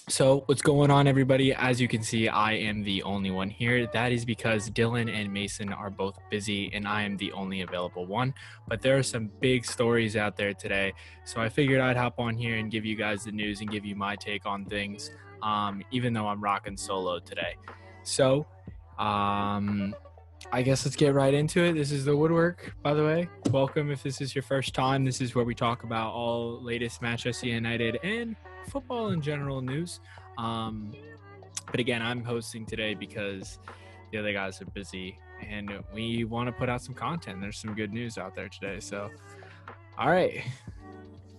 So what's going on, everybody? As you can see, I am the only one here. That is because Dylan and Mason are both busy and I am the only available one. But there are some big stories out there today. So I figured I'd hop on here and give you guys the news and give you my take on things, even though I'm rocking solo today. So I guess let's get right into it. This is the Woodwork, by the way. Welcome if this is your first time. This is where we talk about all latest Manchester United and football in general news. But again, I'm hosting today because the other guys are busy and we want to put out some content. There's some good news out there today. So, all right,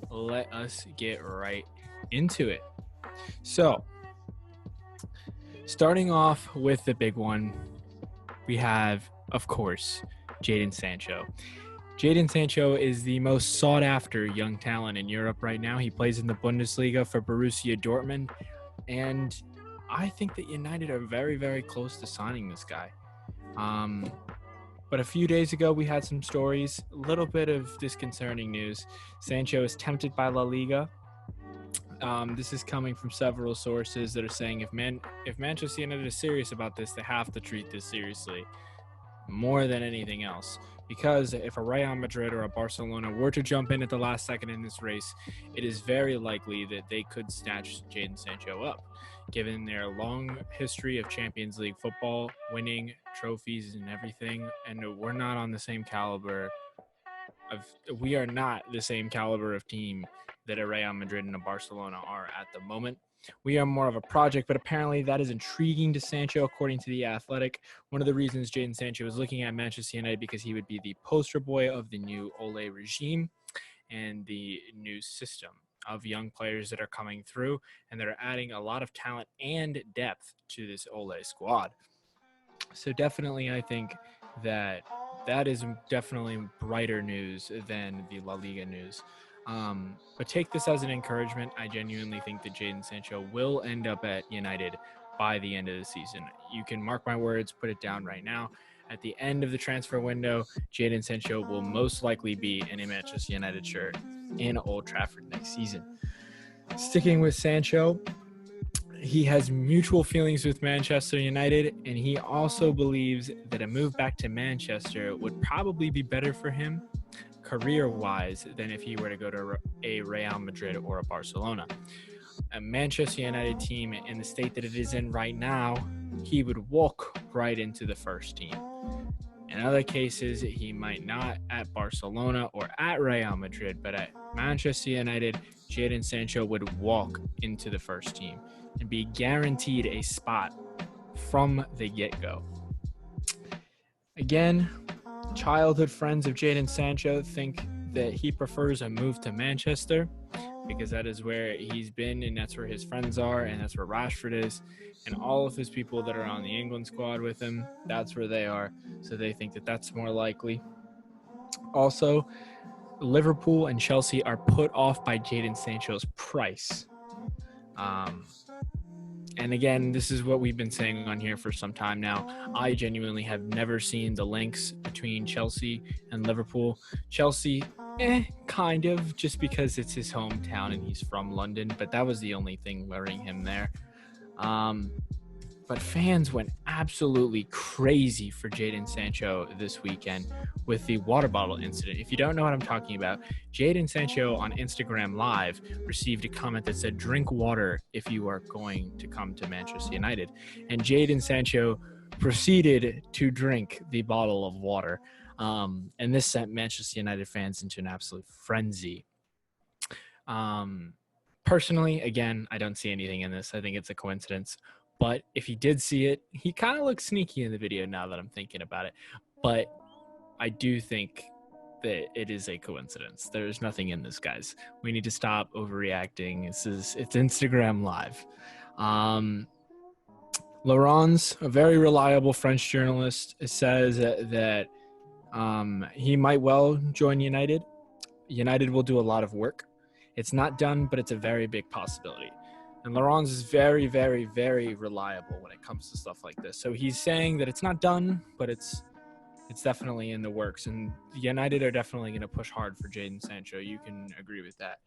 let us get right into it. So, starting off with the big one, we have, of course, Jadon Sancho. Jadon Sancho is the most sought-after young talent in Europe right now. He plays in the Bundesliga for Borussia Dortmund, and I think that United are very, very close to signing this guy. But a few days ago, we had some stories, a little bit of disconcerting news. Sancho is tempted by La Liga. This is coming from several sources that are saying if Manchester United is serious about this, they have to treat this seriously more than anything else. Because if a Real Madrid or a Barcelona were to jump in at the last second in this race, it is very likely that they could snatch Jadon Sancho up, given their long history of Champions League football, winning trophies and everything. And we're not on the same caliber we are not the same caliber of team that a Real Madrid and a Barcelona are at the moment. We are more of a project, but apparently that is intriguing to Sancho, according to The Athletic. One of the reasons Jadon Sancho is looking at Manchester United because he would be the poster boy of the new Ole regime and the new system of young players that are coming through, and that are adding a lot of talent and depth to this Ole squad. So definitely, I think that is definitely brighter news than the La Liga news. But take this as an encouragement. I genuinely think that Jadon Sancho will end up at United by the end of the season. You can mark my words, put it down right now. At the end of the transfer window, Jadon Sancho will most likely be in a Manchester United shirt in Old Trafford next season. Sticking with Sancho, he has mutual feelings with Manchester United, and he also believes that a move back to Manchester would probably be better for him career-wise than if he were to go to a Real Madrid or a Barcelona. A Manchester United team in the state that it is in right now, he would walk right into the first team. In other cases, he might not at Barcelona or at Real Madrid, but at Manchester United, Jadon Sancho would walk into the first team and be guaranteed a spot from the get-go. Again, childhood friends of Jadon Sancho think that he prefers a move to Manchester because that is where he's been and that's where his friends are and that's where Rashford is. And all of his people that are on the England squad with him, that's where they are. So they think that that's more likely. Also, Liverpool and Chelsea are put off by Jadon Sancho's price. And again, this is what we've been saying on here for some time now. I genuinely have never seen the links between Chelsea and Liverpool. Chelsea, kind of, just because it's his hometown and he's from London. But that was the only thing luring him there. But fans went absolutely crazy for Jadon Sancho this weekend with the water bottle incident. If you don't know what I'm talking about, Jadon Sancho on Instagram Live received a comment that said, "Drink water if you are going to come to Manchester United." And Jadon Sancho proceeded to drink the bottle of water. And this sent Manchester United fans into an absolute frenzy. Personally, again, I don't see anything in this. I think it's a coincidence. But if he did see it, he kind of looks sneaky in the video now that I'm thinking about it. But I do think that it is a coincidence. There's nothing in this, guys. We need to stop overreacting. It's Instagram Live. Laurence, a very reliable French journalist, says that he might well join United. United will do a lot of work. It's not done, but it's a very big possibility. And Laurence is very, very, very reliable when it comes to stuff like this. So he's saying that it's not done, but it's it's definitely in the works. And United are definitely going to push hard for Jadon Sancho. You can agree with that.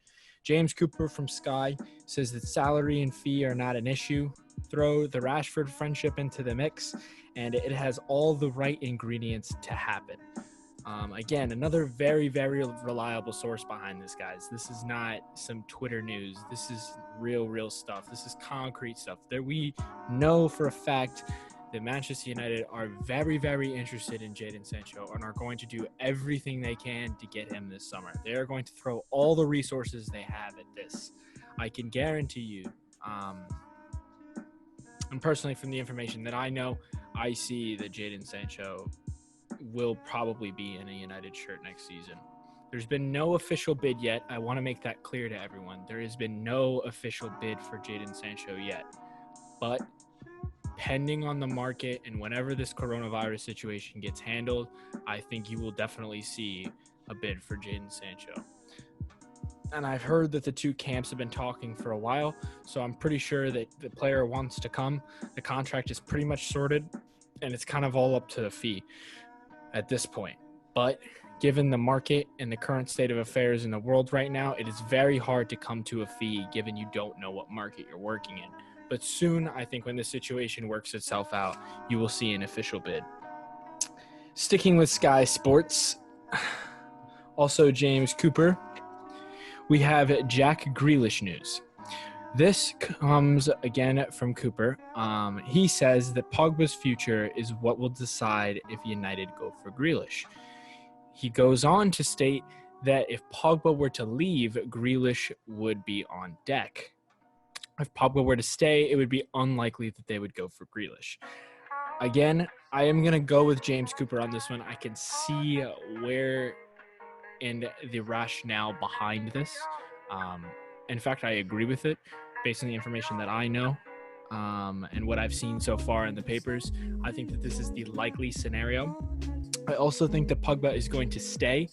James Cooper from Sky says that salary and fee are not an issue. Throw the Rashford friendship into the mix, and it has all the right ingredients to happen. Again, another very, very reliable source behind this, guys. This is not some Twitter news. This is real stuff. This is concrete stuff. That we know for a fact that Manchester United are very, very interested in Jadon Sancho and are going to do everything they can to get him this summer. They are going to throw all the resources they have at this. I can guarantee you. And personally, from the information that I know, I see that Jadon Sancho will probably be in a United shirt next season. There's been no official bid yet. I want to make that clear to everyone. There has been no official bid for Jadon Sancho yet. But pending on the market and whenever this coronavirus situation gets handled, I think you will definitely see a bid for Jadon Sancho. And I've heard that the two camps have been talking for a while, so I'm pretty sure that the player wants to come. The contract is pretty much sorted, and it's kind of all up to the fee at this point. But given the market and the current state of affairs in the world right now, it is very hard to come to a fee given you don't know what market you're working in. But soon, I think when the situation works itself out, you will see an official bid. Sticking with Sky Sports, also James Cooper, we have Jack Grealish news. This comes again from Cooper. He says that Pogba's future is what will decide if United go for Grealish. He goes on to state that if Pogba were to leave, Grealish would be on deck. If Pogba were to stay, it would be unlikely that they would go for Grealish. Again, I am going to go with James Cooper on this one. I can see where and the rationale behind this. In fact, I agree with it based on the information that I know and what I've seen so far in the papers. I think that this is the likely scenario. I also think that Pogba is going to stay.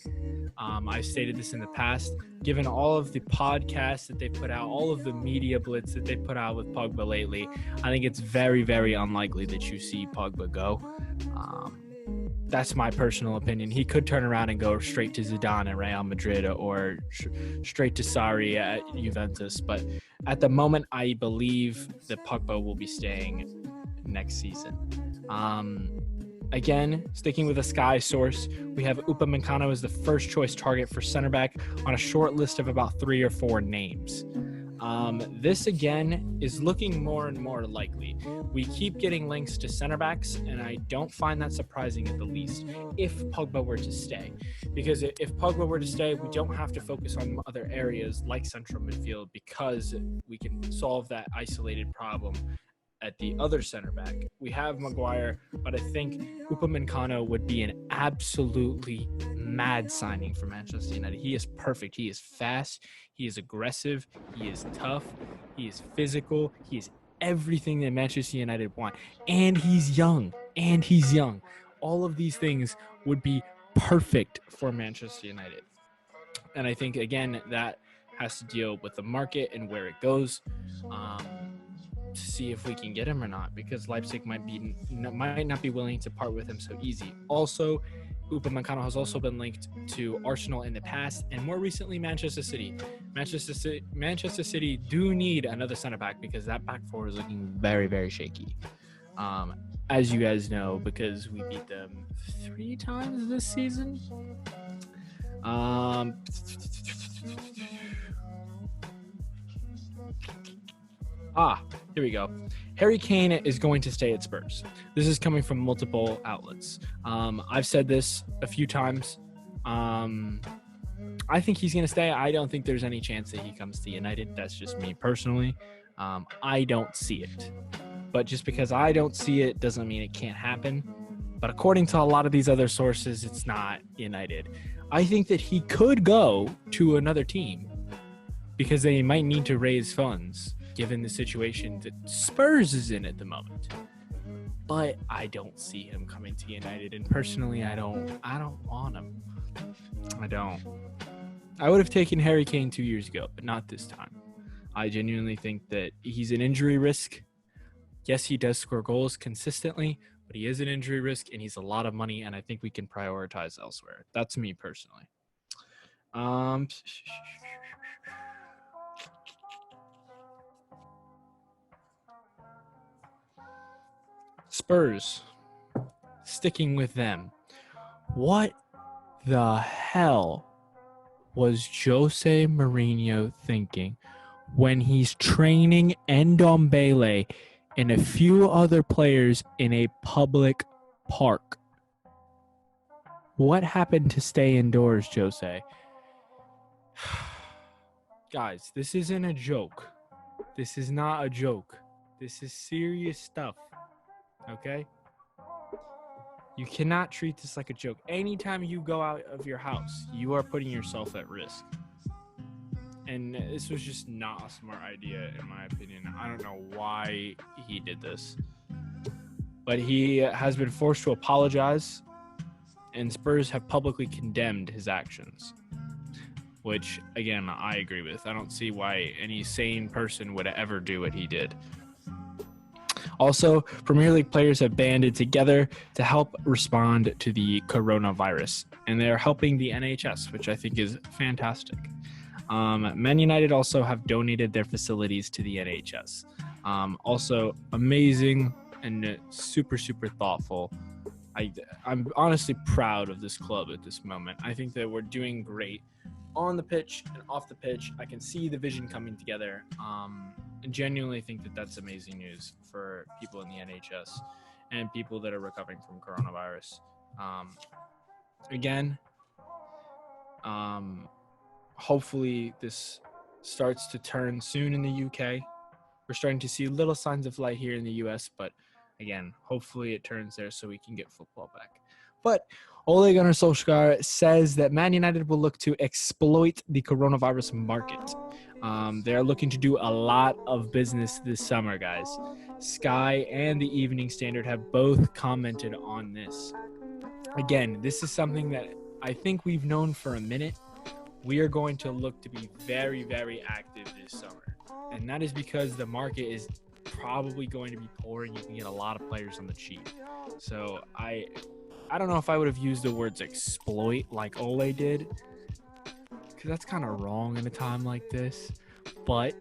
I've stated this in the past. Given all of the podcasts that they put out, all of the media blitz that they put out with Pogba lately, I think it's very, very unlikely that you see Pogba go. That's my personal opinion. He could turn around and go straight to Zidane at Real Madrid or straight to Sarri at Juventus. But at the moment, I believe that Pogba will be staying next season. Again, sticking with a Sky source, we have Upamancano as the first choice target for center back on a short list of about 3 or 4 names. This again is looking more and more likely. We keep getting links to center backs, and I don't find that surprising at the least if Pogba were to stay. Because if Pogba were to stay, we don't have to focus on other areas like central midfield because we can solve that isolated problem at the other center back. We have Maguire, but I think Upamancano would be an absolutely mad signing for Manchester United. He is perfect. He is fast. He is aggressive. He is tough. He is physical. He is everything that Manchester United want. And he's young. All of these things would be perfect for Manchester United. And I think, again, that has to deal with the market and where it goes. To see if we can get him or not, because Leipzig might not be willing to part with him so easy. Also, Upamancano has also been linked to Arsenal in the past, and more recently Manchester City. Manchester City do need another center back because that back four is looking very, very shaky. As you guys know, because we beat them 3 times this season. Here we go. Harry Kane is going to stay at Spurs. This is coming from multiple outlets. I've said this a few times. I think he's going to stay. I don't think there's any chance that he comes to United. That's just me personally. I don't see it. But just because I don't see it doesn't mean it can't happen. But according to a lot of these other sources, it's not United. I think that he could go to another team because they might need to raise funds given the situation that Spurs is in at the moment. But I don't see him coming to United, and personally I don't want him. I don't. I would have taken Harry Kane 2 years ago, but not this time. I genuinely think that he's an injury risk. Yes, he does score goals consistently, but he is an injury risk and he's a lot of money, and I think we can prioritize elsewhere. That's me personally. Spurs, sticking with them. What the hell was Jose Mourinho thinking when he's training Ndombele and a few other players in a public park? What happened to stay indoors, Jose? Guys, this isn't a joke. This is not a joke. This is serious stuff. Okay? You cannot treat this like a joke. Anytime you go out of your house, you are putting yourself at risk. And this was just not a smart idea, in my opinion. I don't know why he did this. But he has been forced to apologize, and Spurs have publicly condemned his actions, which, again, I agree with. I don't see why any sane person would ever do what he did. Also, Premier League players have banded together to help respond to the coronavirus, and they're helping the NHS, which I think is fantastic. Man United also have donated their facilities to the NHS. Also, amazing and super, super thoughtful. I'm honestly proud of this club at this moment. I think that we're doing great on the pitch and off the pitch. I can see the vision coming together. And genuinely think that that's amazing news for people in the NHS and people that are recovering from coronavirus. Hopefully this starts to turn soon in the UK. We're starting to see little signs of light here in the US, but again, hopefully it turns there so we can get football back. But Ole Gunnar Solskjaer says that Man United will look to exploit the coronavirus market. They're looking to do a lot of business this summer, guys. Sky and the Evening Standard have both commented on this. Again, this is something that I think we've known for a minute. We are going to look to be very, very active this summer. And that is because the market is probably going to be poor and you can get a lot of players on the cheap. So I don't know if I would have used the words exploit like Ole did, because that's kind of wrong in a time like this. But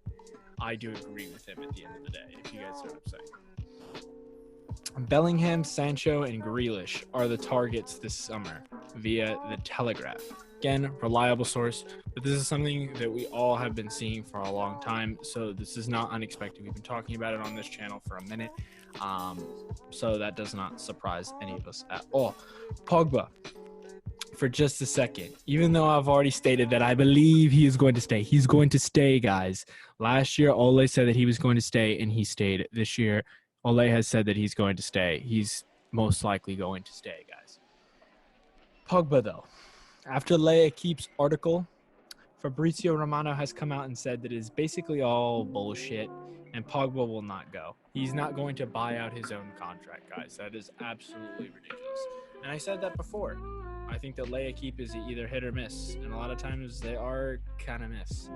I do agree with him at the end of the day, if you guys know what I'm saying. Bellingham, Sancho, and Grealish are the targets this summer via The Telegraph. Again, reliable source, but this is something that we all have been seeing for a long time, so this is not unexpected. We've been talking about it on this channel for a minute, so that does not surprise any of us at all. Pogba, for just a second, even though I've already stated that I believe he is going to stay. He's going to stay, guys. Last year, Ole said that he was going to stay, and he stayed. This year, Ole has said that he's going to stay. He's most likely going to stay, guys. Pogba, though. After L'Equipe's article, Fabrizio Romano has come out and said that it is basically all bullshit, and Pogba will not go. He's not going to buy out his own contract, guys. That is absolutely ridiculous. And I said that before. I think that L'Equipe is either hit or miss, and a lot of times they are kind of miss.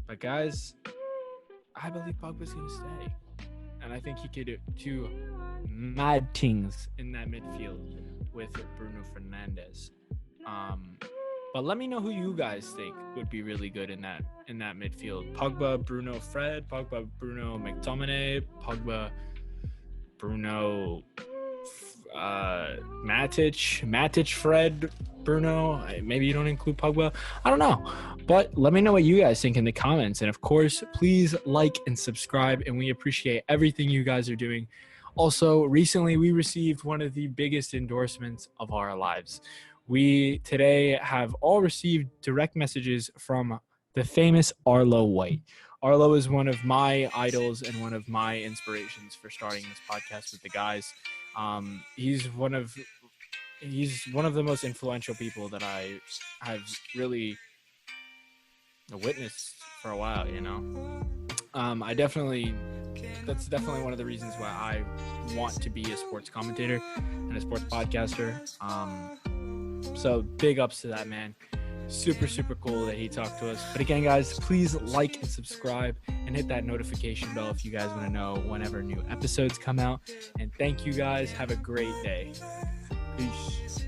But guys, I believe Pogba's going to stay. And I think he could do mad things in that midfield with Bruno Fernandes. But let me know who you guys think would be really good in that midfield. Pogba, Bruno, Fred. Pogba, Bruno, McTominay. Pogba, Bruno, Matic, Fred, Bruno. Maybe you don't include Pogba. I don't know. But let me know what you guys think in the comments. And of course, please like and subscribe. And we appreciate everything you guys are doing. Also, recently we received one of the biggest endorsements of our lives. We today have all received direct messages from the famous Arlo White. Arlo is one of my idols and one of my inspirations for starting this podcast with the guys. He's one of the most influential people that I have really witnessed for a while, you know. That's definitely one of the reasons why I want to be a sports commentator and a sports podcaster. So big ups to that man. super, super cool that he talked to us. But again, guys, please like and subscribe and hit that notification bell if you guys want to know whenever new episodes come out. And thank you guys. Have a great day. Peace.